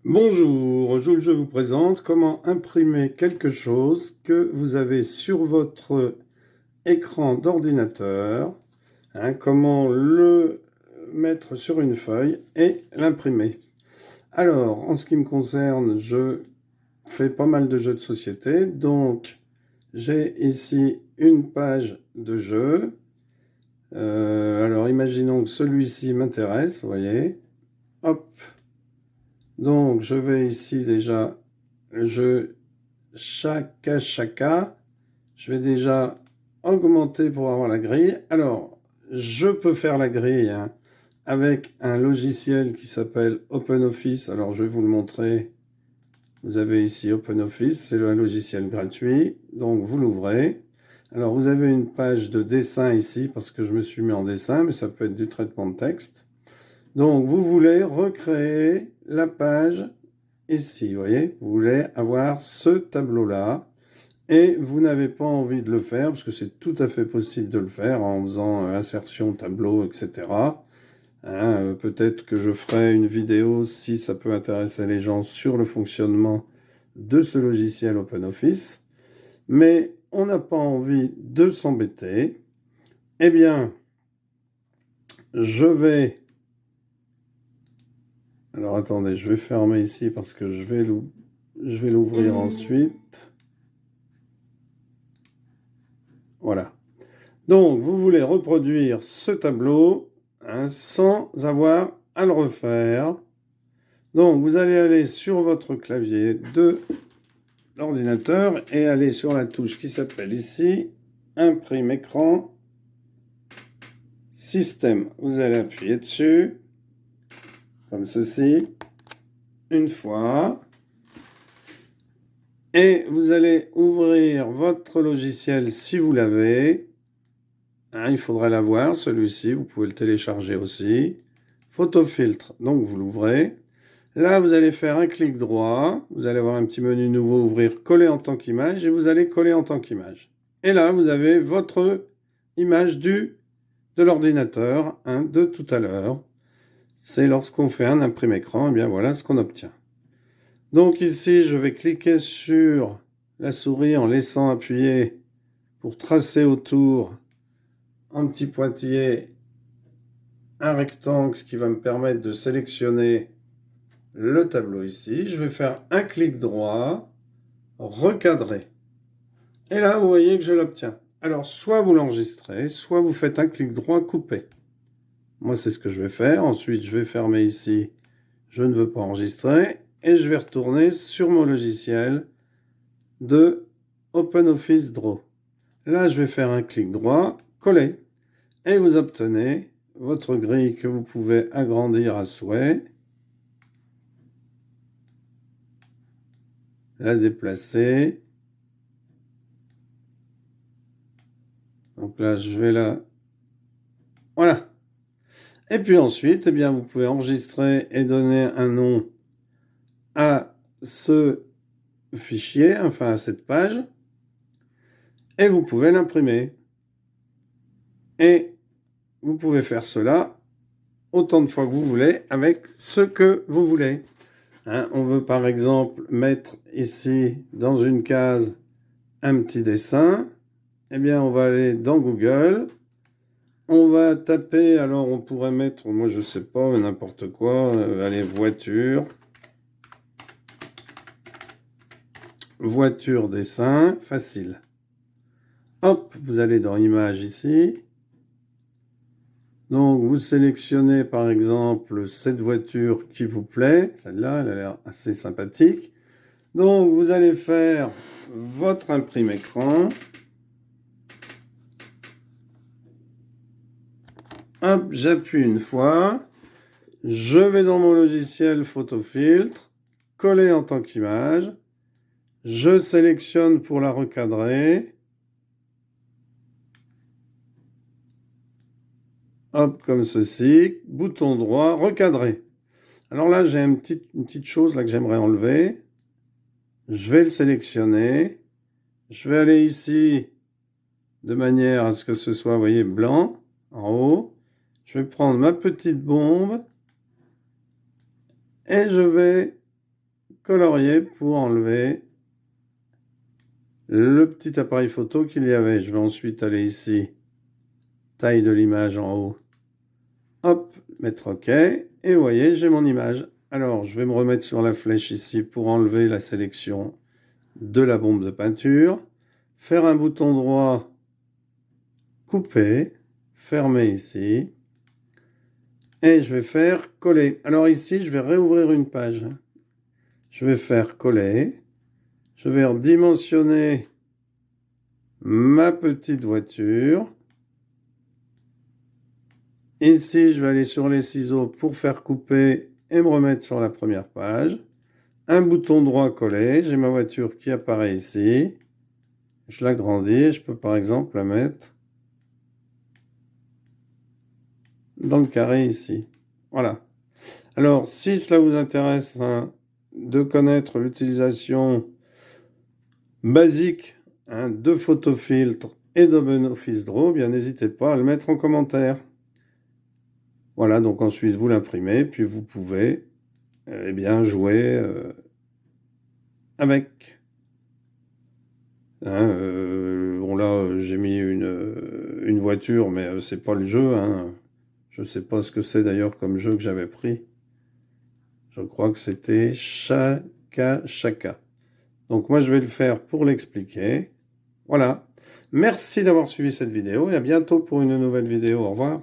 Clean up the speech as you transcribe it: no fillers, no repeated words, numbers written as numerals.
Bonjour, je vous présente comment imprimer quelque chose que vous avez sur votre écran d'ordinateur, comment le mettre sur une feuille et l'imprimer. Alors, en ce qui me concerne, je fais pas mal de jeux de société, donc j'ai ici une page de jeu. Alors, imaginons que celui-ci m'intéresse, vous voyez. Hop, donc je vais ici déjà le jeu Chaka Chaka. Je vais déjà augmenter pour avoir la grille. Alors, je peux faire la grille avec un logiciel qui s'appelle OpenOffice. Alors, je vais vous le montrer. Vous avez ici OpenOffice, c'est un logiciel gratuit. Donc, vous l'ouvrez. Alors, vous avez une page de dessin ici parce que je me suis mis en dessin, mais ça peut être du traitement de texte. Donc, vous voulez recréer la page ici, vous voyez, vous voulez avoir ce tableau-là et vous n'avez pas envie de le faire parce que c'est tout à fait possible de le faire en faisant insertion tableau, etc. Peut-être que je ferai une vidéo si ça peut intéresser les gens sur le fonctionnement de ce logiciel OpenOffice. Mais on n'a pas envie de s'embêter. Eh bien, je vais... Alors attendez, je vais fermer ici parce que je vais l'ouvrir ensuite. Voilà. Donc, vous voulez reproduire ce tableau sans avoir à le refaire. Donc, vous allez aller sur votre clavier de l'ordinateur et aller sur la touche qui s'appelle ici Imprime écran, Système. Vous allez appuyer dessus, comme ceci, une fois. Et vous allez ouvrir votre logiciel si vous l'avez. Il faudra l'avoir, celui-ci, vous pouvez le télécharger aussi. Photofiltre, donc vous l'ouvrez. Là, vous allez faire un clic droit. Vous allez avoir un petit menu nouveau, ouvrir, coller en tant qu'image, et vous allez coller en tant qu'image. Et là, vous avez votre image de l'ordinateur de tout à l'heure. C'est lorsqu'on fait un imprime écran, et bien voilà ce qu'on obtient. Donc ici, je vais cliquer sur la souris en laissant appuyer pour tracer autour un petit pointillé, un rectangle, ce qui va me permettre de sélectionner le tableau ici. Je vais faire un clic droit, recadrer. Et là, vous voyez que je l'obtiens. Alors, soit vous l'enregistrez, soit vous faites un clic droit, couper. Moi, c'est ce que je vais faire. Ensuite, je vais fermer ici. Je ne veux pas enregistrer. Et je vais retourner sur mon logiciel de OpenOffice Draw. Là, je vais faire un clic droit, coller. Et vous obtenez votre grille que vous pouvez agrandir à souhait. La déplacer. Donc là, je vais la... Voilà. Et puis ensuite, eh bien, vous pouvez enregistrer et donner un nom à ce fichier, enfin à cette page. Et vous pouvez l'imprimer. Et vous pouvez faire cela autant de fois que vous voulez avec ce que vous voulez. On veut par exemple mettre ici dans une case un petit dessin. Eh bien, on va aller dans Google. On va taper, alors on pourrait mettre, moi je sais pas, n'importe quoi. Allez, voiture. Voiture, dessin, facile. Hop, vous allez dans Images ici. Donc, vous sélectionnez par exemple cette voiture qui vous plaît. Celle-là, elle a l'air assez sympathique. Donc, vous allez faire votre imprime écran. Hop, j'appuie une fois. Je vais dans mon logiciel Photofiltre, coller en tant qu'image. Je sélectionne pour la recadrer. Hop, comme ceci. Bouton droit, recadrer. Alors là, j'ai une petite chose là que j'aimerais enlever. Je vais le sélectionner. Je vais aller ici de manière à ce que ce soit, vous voyez, blanc en haut. Je vais prendre ma petite bombe et je vais colorier pour enlever le petit appareil photo qu'il y avait. Je vais ensuite aller ici, taille de l'image en haut. Hop, mettre OK. Et vous voyez, j'ai mon image. Alors, je vais me remettre sur la flèche ici pour enlever la sélection de la bombe de peinture. Faire un bouton droit, couper, fermer ici. Et je vais faire coller. Alors ici, je vais réouvrir une page. Je vais faire coller. Je vais redimensionner ma petite voiture. Ici, je vais aller sur les ciseaux pour faire couper et me remettre sur la première page. Un bouton droit coller. J'ai ma voiture qui apparaît ici. Je l'agrandis. Je peux par exemple la mettre dans le carré ici. Voilà. Alors, si cela vous intéresse de connaître l'utilisation basique de photofiltre et d'OpenOffice Draw, bien n'hésitez pas à le mettre en commentaire. Voilà, donc ensuite vous l'imprimez, puis vous pouvez bien jouer avec. Bon là, j'ai mis une voiture, mais c'est pas le jeu. Je sais pas ce que c'est d'ailleurs comme jeu que j'avais pris. Je crois que c'était Chaka Chaka. Donc moi je vais le faire pour l'expliquer. Voilà. Merci d'avoir suivi cette vidéo et à bientôt pour une nouvelle vidéo. Au revoir.